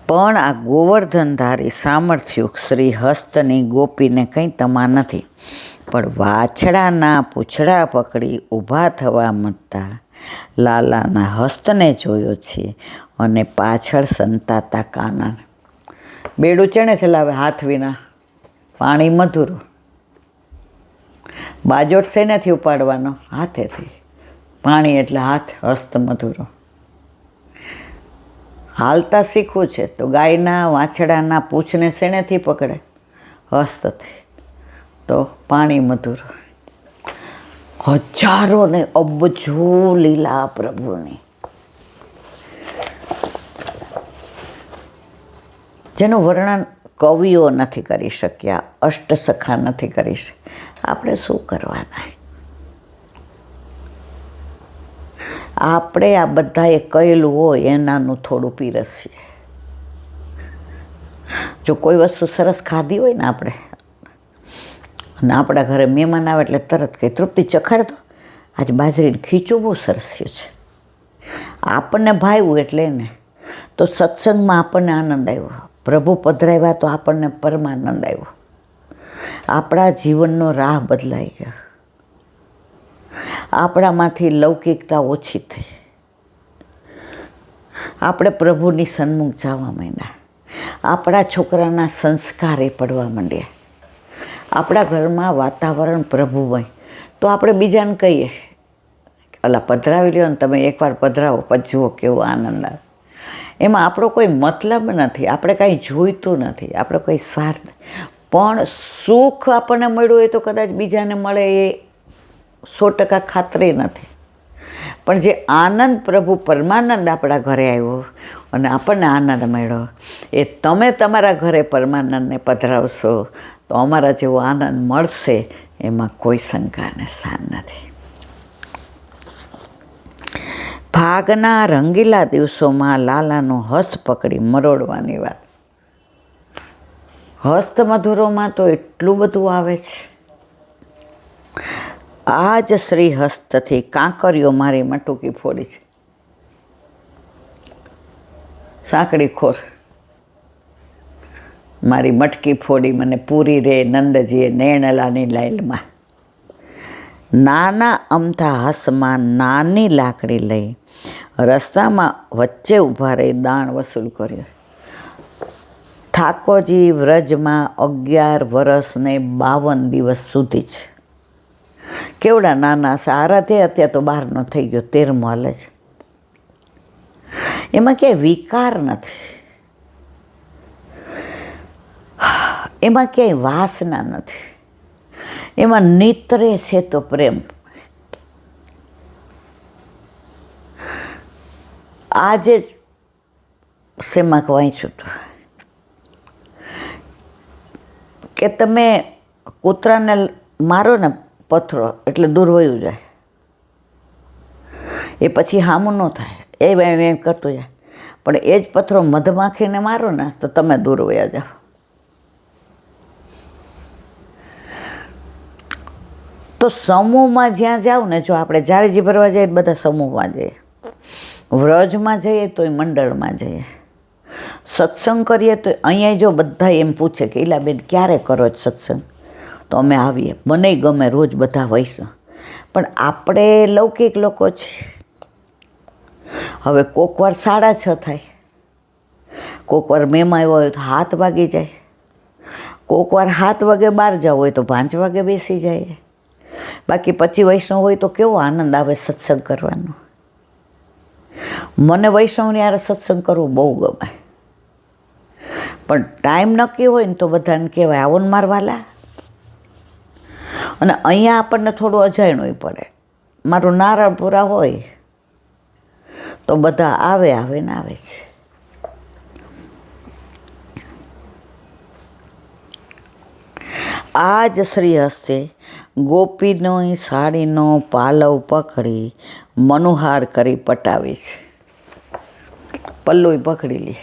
પણ આ ગોવર્ધનધારી સામર્થ્યુક શ્રી હસ્તની ગોપીને કંઈ તમા નથી, પણ વાછડાના પૂંછડા પકડી ઊભા થવા મતતા લાલાના હસ્તને જોયો છે અને પાછળ સંતાતા કાનન. બેડું ચણે ચલાવે હાથ વિના, પાણી મધુરું. બાજોટ શેનાથી ઉપાડવાનો? હાથેથી. પાણી એટલે હાથ, હસ્ત મધુરો. હાલતા શીખવું છે તો ગાયના વાછડાના પૂંછને શેનેથી પકડે? હસ્તથી. તો પાણી મધુર. હજારો ને અબજો લીલા પ્રભુની, જેનું વર્ણન કવિઓ નથી કરી શક્યા, અષ્ટસખા નથી કરી શક્યા. આપણે શું કરવાના? આપણે આ બધાએ કહેલું હોય એનાનું થોડું પીરસીએ. જો કોઈ વસ્તુ સરસ ખાધી હોય ને આપણે, અને આપણા ઘરે મહેમાન આવે એટલે તરત કંઈ તૃપ્તિ ચખાડ દો, આજે બાજરીનું ખીચું બહુ સરસ થયું છે, આપણને ભાવ્યું એટલે એને તો સત્સંગમાં આપણને આનંદ આવ્યો, પ્રભુ પધરાવ્યા તો આપણને પરમાનંદ આવ્યો, આપણા જીવનનો રાહ બદલાઈ ગયો, આપણામાંથી લૌકિકતા ઓછી થઈ, આપણે પ્રભુની સન્મુખ જવા માંડ્યા, આપણા છોકરાના સંસ્કારે પડવા માંડ્યા, આપણા ઘરમાં વાતાવરણ પ્રભુમય. તો આપણે બીજાને કહીએ, ઓલા પધરાવી લ્યો ને તમે એકવાર પધરાવો પછી જુઓ કેવો આનંદ આવે. એમાં આપણો કોઈ મતલબ નથી, આપણે કાંઈ જોઈતું નથી, આપણો કોઈ સ્વાર્થ. પણ સુખ આપણને મળ્યું હોય તો કદાચ બીજાને મળે એ 100% ખાતરી નથી. પણ જે આનંદ પ્રભુ પરમાનંદ આપણા ઘરે આવ્યો અને આપણને આનંદ મળ્યો, એ તમે તમારા ઘરે પરમાનંદને પધરાવશો તો અમારા જેવો આનંદ મળશે, એમાં કોઈ શંકાને સ્થાન નથી. ભાગના રંગીલા દિવસોમાં લાલાનું હસ્ત પકડી મરોડવાની વાત. હસ્ત મધુરોમાં તો એટલું બધું આવે છે. આ જ શ્રી હસ્તથી કાંકરીઓ મારી મટુકી ફોડી છે, સાંકડી ખોર મારી મટકી ફોડી મને પૂરી રે નંદજીએ નેણલાની લાઈલમાં. નાના અમથા હસમાં નાની લાકડી લઈ રસ્તામાં વચ્ચે ઊભા રહી દાણ વસૂલ કર્યો. ઠાકોરજી વ્રજમાં 11 વર્ષ ને 52 દિવસ સુધી છે. કેવડા નાના સારા તે અત્યારે તો બહારનો થઈ ગયો, 13મો હાલે છે. એમાં ક્યાંય વિકાર નથી, એમાં ક્યાંય વાસના નથી, એમાં નિત્રે છે તો પ્રેમ. આજે જ શેમાં વાંચ્યું હતું કે તમે કૂતરાને મારો ને પથરો એટલે દૂર વયું જાય, એ પછી હામું ન થાય, એમ કરતું જાય. પણ એ જ પથરો મધમાખીને મારો ને તો તમે દૂર વયા જાઓ. તો સમૂહમાં જ્યાં જાઓ ને, જો આપણે જાળીજી ભરવા જઈએ બધા સમૂહમાં જઈએ, વ્રજમાં જઈએ તોય મંડળમાં જઈએ, સત્સંગ કરીએ તો અહીંયા જો બધા એમ પૂછે કે ઈલાબેન ક્યારે કરો જ સત્સંગ, તો અમે આવીએ, મને ગમે રોજ બધા વૈષ્ણવ. પણ આપણે લૌકિક લોકો છીએ. હવે કોક વાર 6:30 થાય, કોક વાર મેમ આવ્યો હોય તો 7 વાગી જાય, કોક વાર 7 વાગે બહાર જવું હોય તો 5 વાગે બેસી જાય. બાકી પછી વૈષ્ણવ હોય તો કેવો આનંદ આવે સત્સંગ કરવાનો. મને વૈષ્ણવની યાર સત્સંગ કરવું બહુ ગમે. પણ ટાઈમ નક્કી હોય ને તો બધાને કહેવાય આવો ને મારવાલા. અને અહીંયા આપણને થોડું અજાણવું પડે. મારું નારણપુરા હોય તો બધા આવે ને આવે છે. આ જ શ્રી હસ્તે ગોપીનો સાડીનો પાલવ પકડી મનોહાર કરી પટાવી છે. પલ્લુય પકડી લે.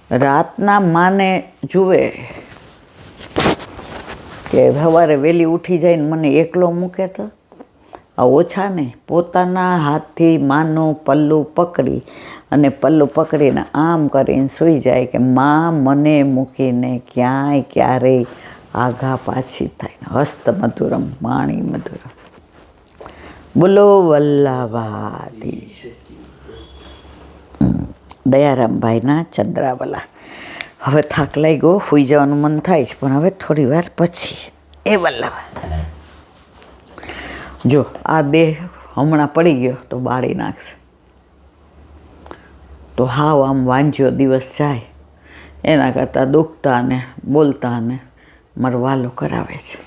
રાતના માને જુએ કે સવારે વહેલી ઉઠી જઈને મને એકલો મૂકે તો આ ઓછા નહીં, પોતાના હાથથી માનું પલ્લું પકડી અને પલ્લું પકડીને આમ કરીને સૂઈ જાય કે માં મને મૂકીને ક્યાંય ક્યારેય આઘા પાછી થાય. હસ્ત મધુરમ વાણી મધુરમ. બોલો વલ્લભાધીશ. દયારામભાઈના ચંદ્રાવલા. હવે થાક લાગી ગયો, સૂઈ જવાનું મન થાય છે, પણ હવે થોડી વાર પછી. એ વલ્લભ, જો આ દેહ હમણાં પડી ગયો તો બાળી નાખશે, તો હાવ આમ વાંજ્યો દિવસ જાય એના કરતાં દુખતા ને બોલતા ને મરવાલો કરાવે છે.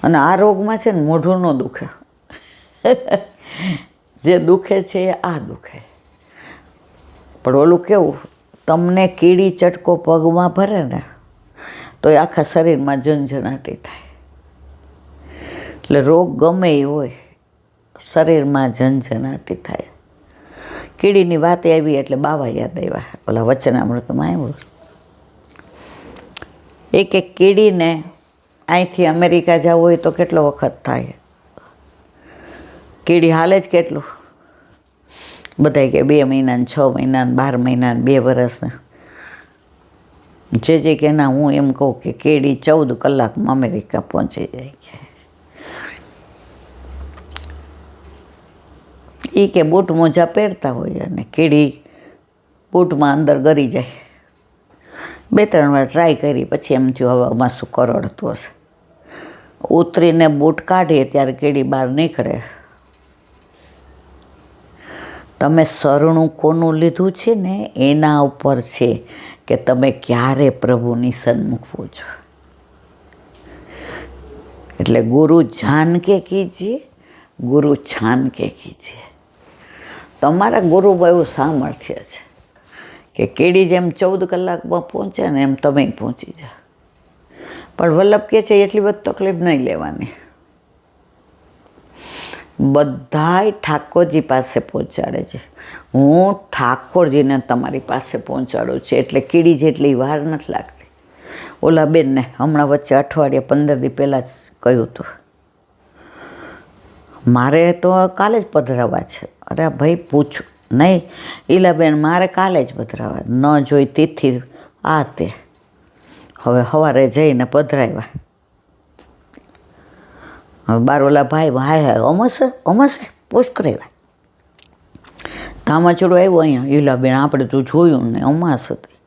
અને આ રોગમાં છે ને મોઢું ન દુખે, જે દુખે છે એ આ દુખે. પણ ઓલું કેવું, તમને કીડી ચટકો પગમાં ભરે ને તો એ આખા શરીરમાં ઝંઝનાટી થાય. એટલે રોગ ગમે એ હોય, શરીરમાં ઝંઝનાટી થાય. કીડીની વાત આવી એટલે બાવા યાદ આવ્યા, ઓલા વચનામૃતમાં આવ્યું. એક કીડીને અહીંથી અમેરિકા જવું હોય તો કેટલો વખત થાય? કીડી હાલે જ કેટલું, બધાય કે 2 મહિના ને 6 મહિના ને 12 મહિના ને 2 વર્ષને. જે કે ના, હું એમ કહું કે કીડી 14 કલાકમાં અમેરિકા પહોંચી જાય છે. એ કે બૂટ મોજા પહેરતા હોય અને કીડી બૂટમાં અંદર ગરી જાય. 2-3 વાર ટ્રાય કરી પછી એમ થયું હવે આમાં શું કરડતું હશે. ઉતરીને બૂટ કાઢીએ ત્યારે કીડી બહાર નીકળે. તમે સરણું કોનું લીધું છે ને એના ઉપર છે કે તમે ક્યારે પ્રભુની સન્મુખ પહોંચો. એટલે ગુરુ જાન કે કીજીએ, ગુરુ છાન કે કીજીએ. તમારા ગુરુમાં એવું સામર્થ્ય છે કે કીડી જેમ 14 કલાકમાં પહોંચે ને એમ તમે પહોંચી જાઓ. પણ વલ્લભ કહે છે એટલી બધી તકલીફ નહીં લેવાની. બધાય ઠાકોરજી પાસે પહોંચાડે છે, હું ઠાકોરજીને તમારી પાસે પહોંચાડું છું. એટલે કીડી જેટલી વાર નથી લાગતી. ઓલા બેનને હમણાં વચ્ચે અઠવાડિયા 15 દી પહેલાં જ કહ્યું હતું, મારે તો કાલે જ પધરાવા છે. અરે ભાઈ પૂછું નહીં, ઈલાબેન મારે કાલે જ પધરાવા, ન જોઈ તિથિ આ તે. હવે સવારે જઈને પધરાવ્યા. હવે બાર ઓલા ભાઈ હાય અમસે પોસ્ટ કરાવ્યા. તામાચોડું આવ્યો અહીંયા, ઈલાબેન આપણે તો જોયું ને અમાસ હતી.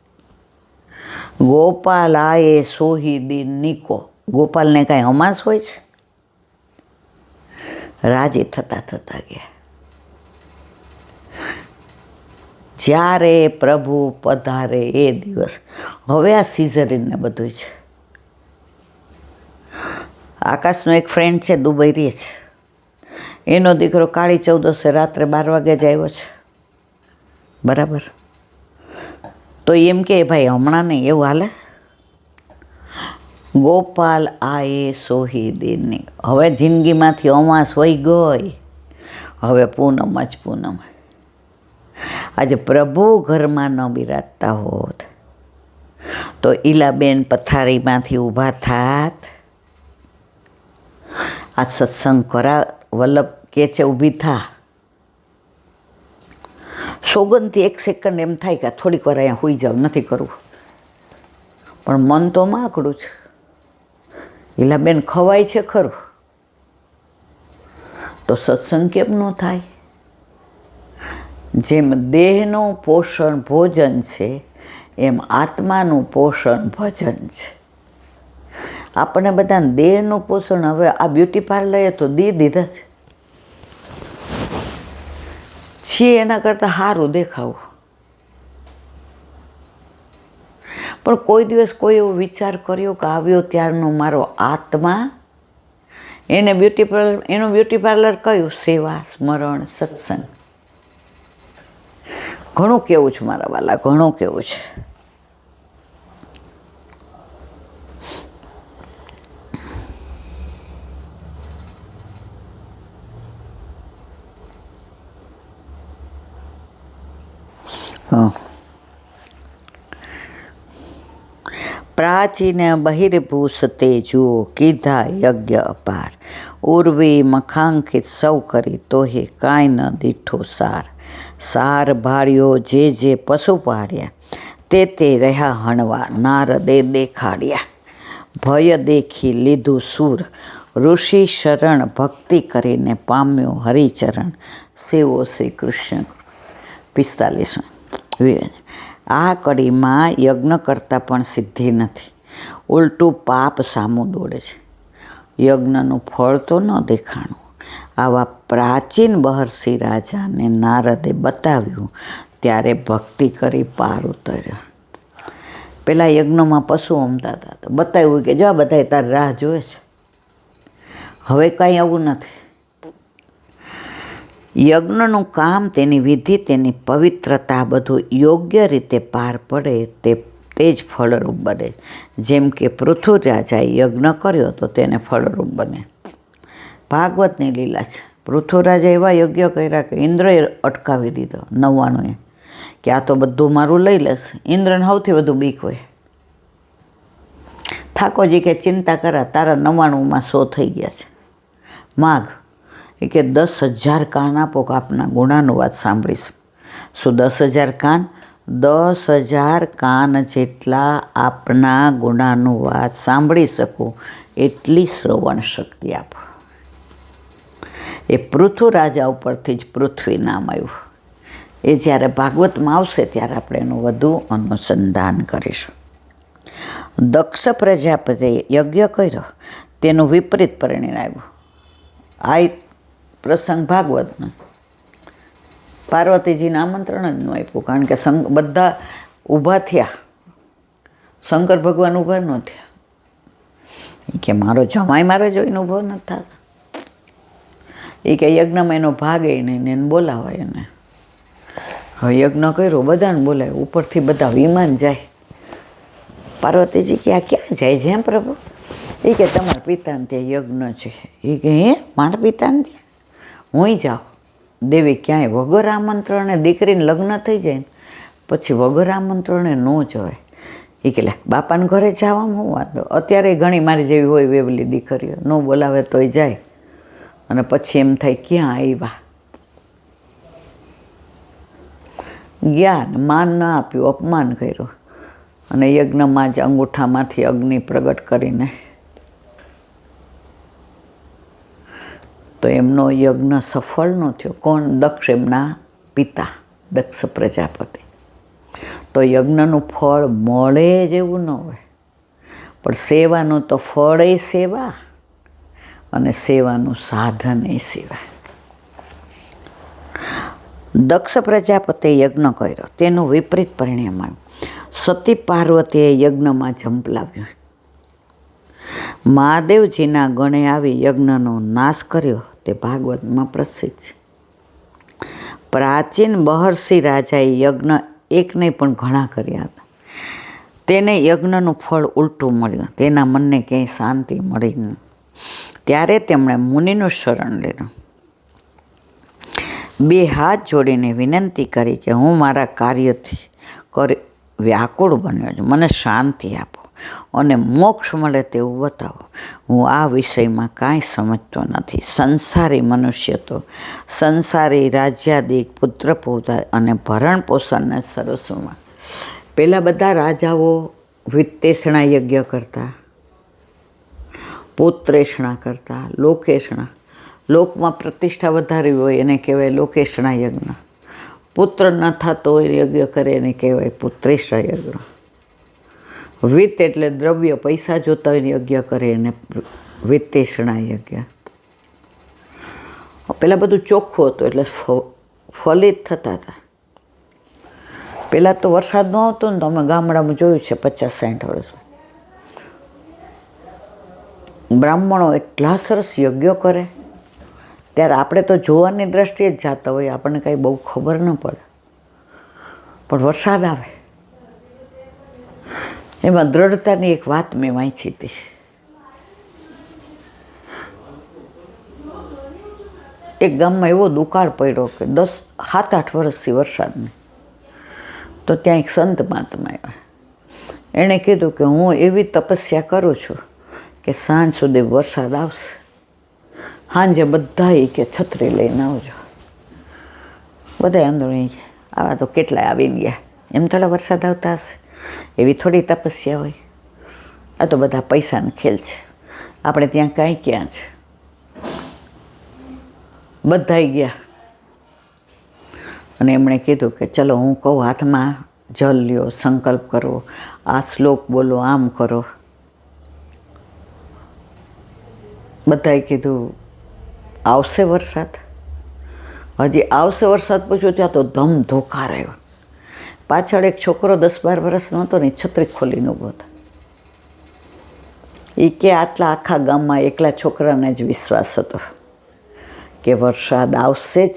ગોપાલ આયે સોહિદીન નીકો. ગોપાલને કાંઈ અમાસ હોય છે? રાજી થતા થતા ગયા. જ્યારે પ્રભુ પધારે એ દિવસ. હવે આ સિઝરીનને બધું છે. આકાશનો એક ફ્રેન્ડ છે, દુબઈ રહે છે. એનો દીકરો કાળી 14 રાત્રે 12 વાગે જ આવ્યો છે. બરાબર, તો એમ કે ભાઈ હમણાં નહીં, એવું હાલે? ગોપાલ આયે સોહિદીની. હવે જિંદગીમાંથી અમાસ વહી ગઈ, હવે પૂનમ જ પૂનમ. આજે પ્રભુ ઘરમાં ન બિરાજતા હોત તો ઈલાબેન પથારીમાંથી ઊભા થાત, આ સત્સંગ કરા. વલ્લભ કે છે ઊભી થા. સોગંદથી 1 સેકન્ડ એમ થાય કે થોડીક વાર અહીંયા સૂઈ જાવ, નથી કરવું. પણ મન તો માકડું છે. ઈલાબેન ખવાય છે ખરું, તો સત્સંગ કેમ ન થાય? જેમ દેહનું પોષણ ભોજન છે એમ આત્માનું પોષણ ભજન છે. આપણે બધાને દેહનું પોષણ હવે આ બ્યુટી પાર્લરે તો દીધા છે. છીએ એના કરતાં સારું દેખાવું. પણ કોઈ દિવસ કોઈ એવો વિચાર કર્યો કે આવ્યો ત્યારનો મારો આત્મા, એનું બ્યુટી પાર્લર કયું? સેવા, સ્મરણ, સત્સંગ. ઘણું કેવું છે મારા વાલા, ઘણું કેવું છે. પ્રાચીન બહિર્ભૂષ તે જુઓ કીધા યજ્ઞ અપાર. ઉર્વી મખાંકિત સૌ કરી તોહે કાંઈ ન દીઠો સાર. સાર ભાળ્યો જે પશુ પાડ્યા, તે રહ્યા હણવા નારદે દેખાડ્યા. ભય દેખી લીધું સૂર, ઋષિ શરણ ભક્તિ કરીને પામ્યો હરિચરણ. સેવો શ્રી કૃષ્ણ. 45. આ કડીમાં યજ્ઞ કરતાં પણ સિદ્ધિ નથી, ઉલટું પાપ સામું દોડે છે. યજ્ઞનું ફળ તો ન દેખાણું. આવા પ્રાચીન બહર્ષિ રાજાને નારદે બતાવ્યું ત્યારે ભક્તિ કરી પાર ઉતર્યો. પેલા યજ્ઞમાં પશુ હોમતા હતા તો બતાવ્યું કે જો બધા તારી રાહ જોવે છે. હવે કાંઈ આવું નથી. યજ્ઞનું કામ, તેની વિધિ, તેની પવિત્રતા બધું યોગ્ય રીતે પાર પડે તે જ ફળરૂપ બને. જેમ કે પૃથુ રાજાએ યજ્ઞ કર્યો તો તેને ફળરૂપ બને. ભાગવતની લીલા છે. પૃથ્વીરાજા એવા યજ્ઞ કર્યા કે ઇન્દ્રએ અટકાવી દીધો 99 કે આ તો બધું મારું લઈ લેશે. ઇન્દ્રને સૌથી વધુ બીક હોય. ઠાકોરજી કે ચિંતા કરા, તારા 99માં 100 થઈ ગયા છે. માગ એ કે 10,000 કાન આપો કે આપના ગુણાનુવાદ સાંભળીશ. શું 10,000 કાન? 10,000 કાન જેટલા આપના ગુણાનુવાદ સાંભળી શકું એટલી શ્રવણ શક્તિ આપો. એ પૃથુ રાજા ઉપરથી જ પૃથ્વી નામ આવ્યું. એ જ્યારે ભાગવતમાં આવશે ત્યારે આપણે એનું વધુ અનુસંધાન કરીશું. દક્ષ પ્રજાપતિએ યજ્ઞ કર્યો, તેનું વિપરીત પરિણામ આવ્યું. આ પ્રસંગ ભાગવતનો. પાર્વતીજીને આમંત્રણ જ ન આપ્યું, કારણ કે બધા ઊભા થયા, શંકર ભગવાન ઊભા ન થયા. એ કે મારો જમાઈ મારે જોઈને ઊભો ન થતા. એ કે યજ્ઞમાં એનો ભાગ નહીં, એને બોલાવાય. એને હવે યજ્ઞ કર્યો, બધાને બોલાવ્યો. ઉપરથી બધા વિમાન જાય. પાર્વતીજી કે આ ક્યાં જાય છે? પ્રભુ. એ કે તમારા પિતાને ત્યાં યજ્ઞ છે. એ કે હે મારા પિતાને ત્યાં હું જાઉં? દેવી ક્યાંય વગર આમંત્રણે દીકરીને લગ્ન થઈ જાય ને પછી વગર આમંત્રણે ન જવાય. એ કે બાપાને ઘરે જવામાં હું વાંધો? અત્યારે ઘણી મારી જેવી હોય વેવલી દીકરીઓ, ન બોલાવે તોય જાય. અને પછી એમ થાય ક્યાં આવ્યા. જ્ઞાન માન ન આપ્યું, અપમાન કર્યું. અને યજ્ઞમાં જ અંગૂઠામાંથી અગ્નિ પ્રગટ કરીને તો એમનો યજ્ઞ સફળ ન થયો. કોણ? દક્ષ, એમના પિતા દક્ષ પ્રજાપતિ. તો યજ્ઞનું ફળ મળે જેવું ન હોય, પણ સેવાનું તો ફળ એ સેવા અને સેવાનું સાધન એ સેવા. દક્ષ પ્રજાપતિએ યજ્ઞ કર્યો, તેનું વિપરીત પરિણામ આવ્યું. સતી પાર્વતીએ યજ્ઞમાં ઝંપલાવ્યું. મહાદેવજીના ગણે આવી યજ્ઞનો નાશ કર્યો તે ભાગવતમાં પ્રસિદ્ધ છે. પ્રાચીન બહર્ષિ રાજાએ યજ્ઞ એક નહીં પણ ઘણા કર્યા હતા. તેને યજ્ઞનું ફળ ઉલટું મળ્યું. તેના મનને ક્યાંય શાંતિ મળી નહીં. ત્યારે તેમણે મુનિનું શરણ લીધું. 2 હાથ જોડીને વિનંતી કરી કે હું મારા કાર્યથી વ્યાકુળ બન્યો છું, મને શાંતિ આપો અને મોક્ષ મળે તેવું બતાવો. હું આ વિષયમાં કાંઈ સમજતો નથી. સંસારી મનુષ્ય તો સંસારી રાજ્યાદિક પુત્ર પૌત્ર અને ભરણ પોષણના સરસોમાં. પહેલાં બધા રાજાઓ વિત્તેષણા યજ્ઞ કરતા, પુત્રેષણા કરતા, લોકેષણા. લોકમાં પ્રતિષ્ઠા વધારી હોય એને કહેવાય લોકેષણા યજ્ઞ. પુત્ર ન થતો હોય યજ્ઞ કરે એને કહેવાય પુત્રેષણા યજ્ઞ. વિત્ત એટલે દ્રવ્ય, પૈસા જોતા હોય યજ્ઞ કરે એને વિત્તેષણા યજ્ઞ. પહેલાં બધું ચોખ્ખું હતું એટલે ફલિત થતા હતા. પહેલાં તો વરસાદ ન આવતો ને તો અમે ગામડામાં જોયું છે 50-60 વર્ષમાં. બ્રાહ્મણો એટલા સરસ યજ્ઞ કરે ત્યારે આપણે તો જોવાની દ્રષ્ટિએ જ જતા હોય, આપણને કાંઈ બહુ ખબર ન પડે. પણ વરસાદ આવે એમાં દ્રઢતાની એક વાત મેં વાંચી હતી. એક ગામમાં એવો દુકાળ પડ્યો કે 7-8 વર્ષથી વરસાદ નહીં. તો ત્યાં એક સંત મહાત્મા આવ્યા. એણે કીધું કે હું એવી તપસ્યા કરું છું કે સાંજ સુધી વરસાદ આવશે. સાંજે બધા કે છત્રી લઈને આવજો. બધા અંદર આવા તો કેટલાય આવીને ગયા. એમ થોડા વરસાદ આવતા હશે, એવી થોડી તપસ્યા હોય. આ તો બધા પૈસાનો ખેલ છે. આપણે ત્યાં કાંઈ ક્યાં છે. બધાય ગયા અને એમણે કીધું કે ચલો હું કહું હાથમાં જલ લ્યો, સંકલ્પ કરો, આ શ્લોક બોલો, આમ કરો. બધાએ કીધું આવશે વરસાદ, હજી આવશે વરસાદ. પૂછ્યું ત્યાં તો ધમધોકાર આવ્યો. પાછળ એક છોકરો 10-12 વર્ષનો હતો ને, છત્રી ખોલીને ઊભો હતો. એ કે આટલા આખા ગામમાં એકલા છોકરાને જ વિશ્વાસ હતો કે વરસાદ આવશે જ.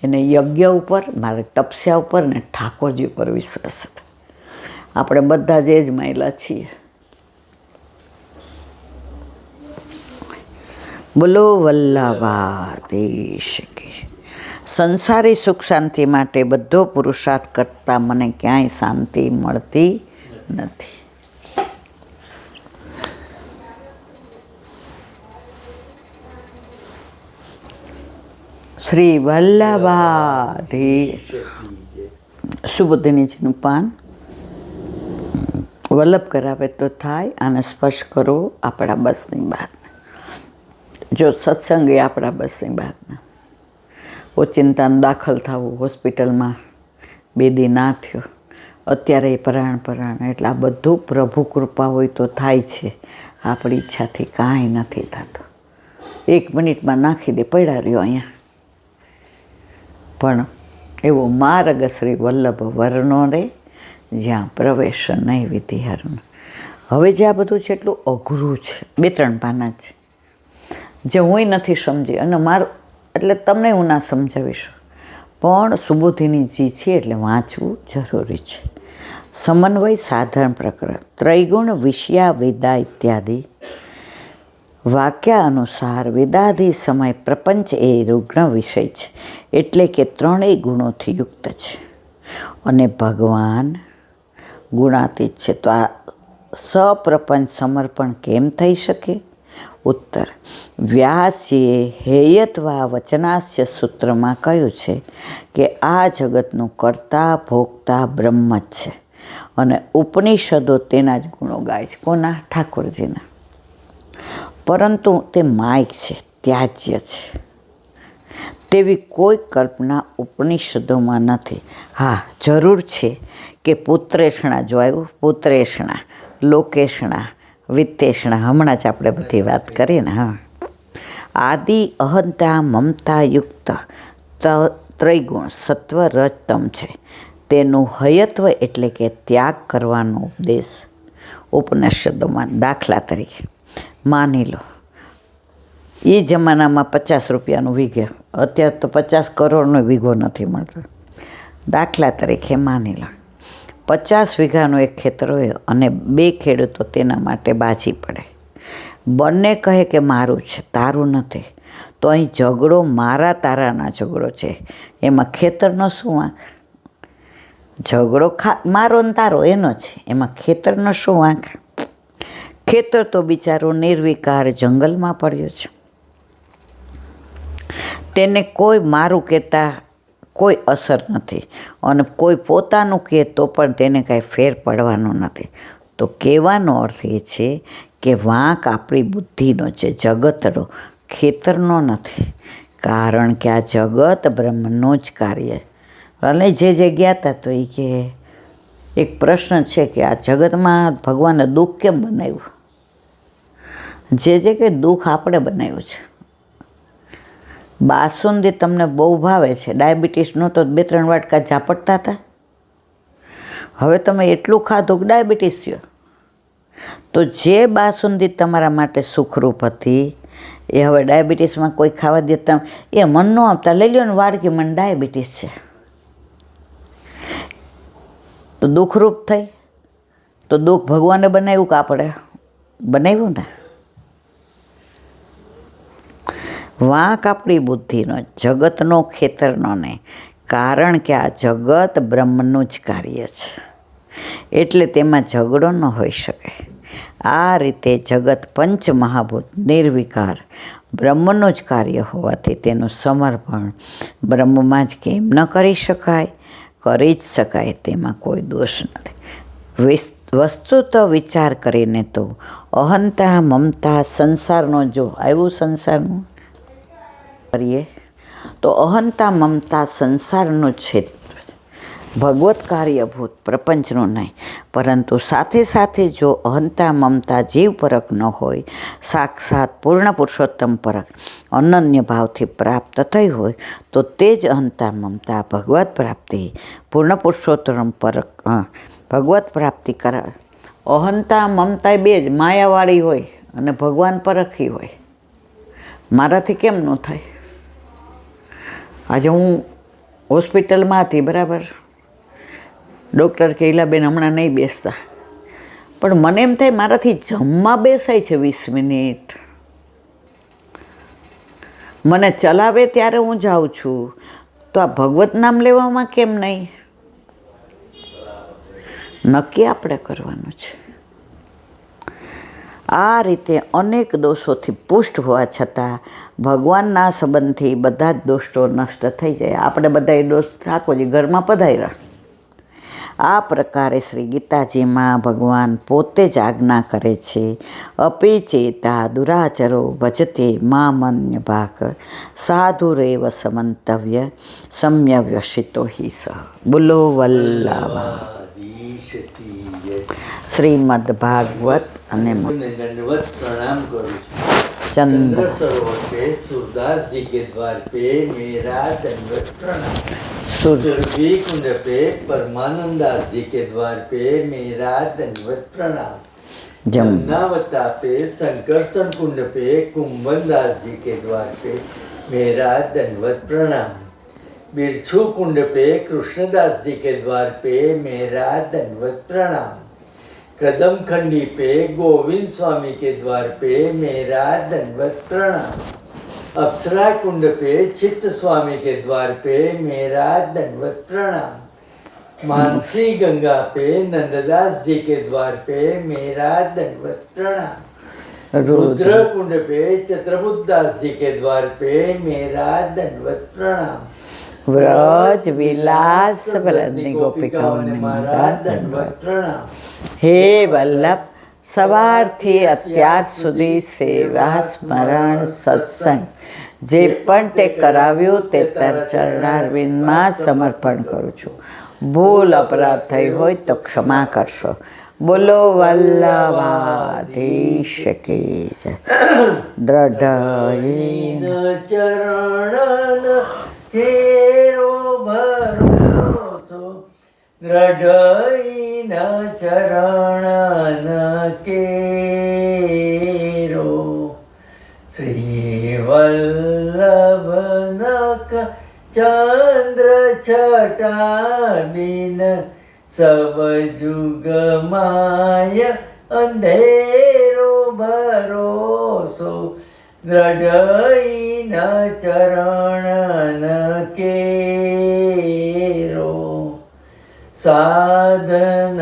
એને યજ્ઞ ઉપર, મારે તપસ્યા ઉપર ને ઠાકોરજી ઉપર વિશ્વાસ હતો. આપણે બધા જ એ જ માયલા છીએ. બોલો વલ્લભાધીશ કી. સંસારી સુખ શાંતિ માટે બધો પુરુષાર્થ કરતાં મને ક્યાંય શાંતિ મળતી નથી. શ્રી વલ્લભાધીશ. સુબોધિનીજીનું પાન વલ્લભ કરાવે તો થાય. આને સ્પર્શ કરો આપણા બસની વાત. જો સત્સંગ એ આપણા બસની બાતના. ઓચિંતાને દાખલ થવું હોસ્પિટલમાં 2 દી ના થયો, અત્યારે પરાણ એટલે આ બધું પ્રભુ કૃપા હોય તો થાય છે. આપણી ઈચ્છાથી કાંઈ નથી થતું. 1 મિનિટમાં નાખી દે, પડ્યા રહ્યો અહીંયા. પણ એવો માર્ગ શ્રી વલ્લભ વર્ણો રે, જ્યાં પ્રવેશ નહીં વિધિ હરણ. હવે જે આ બધું છે એટલું અઘરું છે. 2-3 પાના છે જે હું નથી સમજી, અને મારું એટલે તમને હું ના સમજાવીશ. પણ સુબોધિનીજી છે એટલે વાંચવું જરૂરી છે. સમન્વય સાધન પ્રકરણ, ત્રૈગુણ વિષયા વેદા ઇત્યાદિ વાક્ય અનુસાર વેદાધિ સમય પ્રપંચ એ રૂગ્ણ વિષય છે, એટલે કે 3 ગુણોથી યુક્ત છે અને ભગવાન ગુણાતીત છે. તો આ સપ્રપંચ સમર્પણ કેમ થઈ શકે? ઉત્તર, વ્યાસજીએ હેયત્વા વચનાસ્ય સૂત્રમાં કહ્યું છે કે આ જગતનું કર્તા ભોગતા બ્રહ્મ જ છે અને ઉપનિષદો તેના જ ગુણો ગાય છે. કોના? ઠાકોરજીના. પરંતુ તે માયક છે, ત્યાજ્ય છે. તેવી કોઈ કલ્પના ઉપનિષદોમાં નથી. હા, જરૂર છે કે પુત્રેષણા જો આવ્યું, પુત્રેષણા, લોકેષણા, વિત્તેષણા, હમણાં જ આપણે બધી વાત કરીએ ને. હા, આદિ અહંતા મમતા યુક્ત ત્રૈગુણ સત્વ રજતમ છે. તેનું હયત્વ એટલે કે ત્યાગ કરવાનો ઉપદેશ ઉપનિષદોમાં. દાખલા તરીકે માની લો, એ જમાનામાં 50 રૂપિયાનું વીઘે, અત્યારે તો 50 કરોડનો વીઘો નથી મળતો. દાખલા તરીકે માની લો 50 વીઘાનું એક ખેતર હોય અને 2 ખેડૂતો તેના માટે બાજી પડે. બંને કહે કે મારું છે, તારું નથી. તો અહીં ઝઘડો મારા તારાના ઝઘડો છે. એમાં ખેતરનો શું વાંક? ઝઘડો મારો ને તારો એનો છે, એમાં ખેતરનો શું વાંક? ખેતર તો બિચારો નિર્વિકાર જંગલમાં પડ્યો છે. તેને કોઈ મારું કહેતા કોઈ અસર નથી, અને કોઈ પોતાનું કહે તો પણ તેને કાંઈ ફેર પડવાનો નથી. તો કહેવાનો અર્થ એ છે કે વાંક આપણી બુદ્ધિનો છે, જગતનો, ખેતરનો નથી. કારણ કે આ જગત બ્રહ્મનું જ કાર્ય. અને જે ગયા હતા તો એ કે એક પ્રશ્ન છે કે આ જગતમાં ભગવાને દુઃખ કેમ બનાવ્યું? જે કે દુઃખ આપણે બનાવ્યું છે. બાસુંદી તમને બહુ ભાવે છે, ડાયાબિટીસનો તો 2-3 વાટકા ઝાપટતા હતા. હવે તમે એટલું ખાધું કે ડાયાબિટીસ થયો. તો જે બાસુંદી તમારા માટે સુખરૂપ હતી એ હવે ડાયાબિટીસમાં કોઈ ખાવા દેતા એ મન ન આપતા, લઈ લો ને વાડકી, મને ડાયાબિટીસ છે. તો દુઃખરૂપ થઈ. તો દુઃખ ભગવાને બનાવ્યું કે આપણે બનાવ્યું ને? વાંક આપણી બુદ્ધિનો, જગતનો, ખેતરનો નહીં. કારણ કે આ જગત બ્રહ્મનું જ કાર્ય છે, એટલે તેમાં ઝઘડો ન હોઈ શકે. આ રીતે જગત પંચમહાભૂત નિર્વિકાર બ્રહ્મનું જ કાર્ય હોવાથી તેનું સમર્પણ બ્રહ્મમાં જ કેમ ન કરી શકાય? કરી જ શકાય, તેમાં કોઈ દોષ નથી. વસ્તુત વિચાર કરીને તો અહંતા મમતા સંસારનો જો આવ્યું સંસારનું કરીએ તો અહંતા મમતા સંસારનું છે, ભગવત કાર્યભૂત પ્રપંચનું નહીં. પરંતુ સાથે સાથે જો અહંતા મમતા જીવ પરક ન હોય, સાક્ષાત પૂર્ણ પુરુષોત્તમ પરક અનન્ય ભાવથી પ્રાપ્ત થઈ હોય, તો તે જ અહંતા મમતા ભગવત પ્રાપ્તિ પૂર્ણ પુરુષોત્તમ પરક ભગવત પ્રાપ્તિ કરાવે. અહંતા મમતા બે જ માયાવાળી હોય અને ભગવાન પરખી હોય. મારાથી કેમ ન થાય? આજે હું હોસ્પિટલમાં હતી, બરાબર, ડૉક્ટર કે ઈલાબેન હમણાં નહીં બેસતા, પણ મને એમ થાય મારાથી જમવા બેસાય છે 20 મિનિટ. મને ચલાવે ત્યારે હું જાઉં છું, તો આ ભગવત નામ લેવામાં કેમ નહીં? નક્કી આપણે કરવાનું છે. આ રીતે અનેક દોષોથી પુષ્ટ હોવા છતાં ભગવાનના સંબંધથી બધા જ દોષો નષ્ટ થઈ જાય. આપણે બધા એ દોષ ઠાકોરજી ઘરમાં પધાર્યા. આ પ્રકારે શ્રી ગીતાજીમાં ભગવાન પોતે જ આજ્ઞા કરે છે, અપી ચેતા દુરાચરો ભજતે મામન્ય ભાગ સાધુરેવ સમંતવ્ય સમ્યવ્યસિતો હિ સહ. બોલો વલ્લભા શ્રીમદ ભાગવત અને दंडवत प्रणाम करूँ। चंद्र सरोवर पे सूरदास जी के द्वार पे मेरा दंडवत प्रणाम। सुरभि कुंड पे परमानंद दास जी के द्वार पे मेरा दंडवत प्रणाम। जमुनावता पे संकर्षण कुंड पे कुंभन दास जी के द्वार पे मेरा दंडवत प्रणाम। बिरछू कुंड पे कृष्णदास जी के द्वार पे मेरा दंडवत प्रणाम। कदम खंडी पे गोविंद स्वामी के द्वार पे मेरा दंडवत प्रणाम। अप्सरा कुंड पे चित्त स्वामी के द्वार पे मेरा दंडवत प्रणाम। मानसी गंगा पे नंददास जी के द्वार पे मेरा दंडवत प्रणाम। रुद्र कुंड पे चित्रबुद्ध दास जी के द्वार पे मेरा दंडवत प्रणाम। વ્રજ વિલાસ વલદની ગોપિકાઓને મારા દંડવત પ્રણામ। હે વલ્લભ, સવારથી અત્યાર સુધી સેવા સ્મરણ સત્સંગ જે પણ તે કરાવ્યું તે તાર ચરણારવિંદમાં સમર્પણ કરું છું. ભૂલ અપરાધ થઈ હોય તો ક્ષમા કરશો. બોલો વલ્લભાધીશ કી જય. દ્રઢ ચરણ કેરો ભરોસો દ્રઢઈના ચરણ કેરો શ્રી વલ્લભનક ચંદ્ર છટાબીન સબ જુગ માય અંધેરો ભરોસો દ્રઢઈના ચરણ કેરો સાધન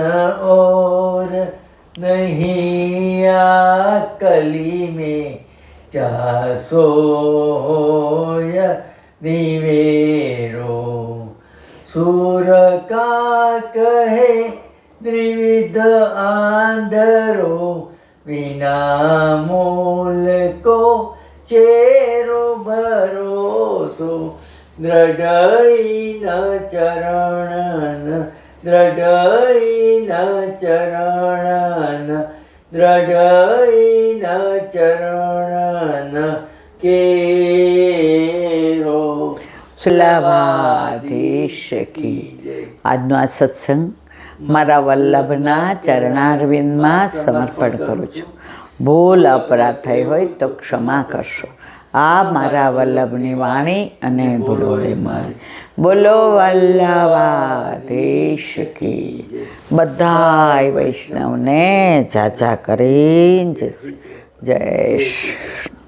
ઓર નહીં આ કલી में ચાસો હોય નિવેરો સુર કા કહે ત્રિવિધ આંધરો વિના મૂલ કો ચેરો ભરોસો દ્રઢઈના ચરણ દ્રઢઈના ચરણ દ્રઢઈના ચરણ કેરો વલ્લભાધીશ કી. આજનો આ સત્સંગ મારા વલ્લભના ચરણારવિંદમાં સમર્પણ કરું છું. ભૂલ અપરાધ થઈ હોય તો ક્ષમા કરશો. આ મારા વલ્લભની વાણી અને ભૂલોએ મારી. બોલો વલ્લભાધીશ કી. બધાય વૈષ્ણવને જાજા કરીને જય શ્રી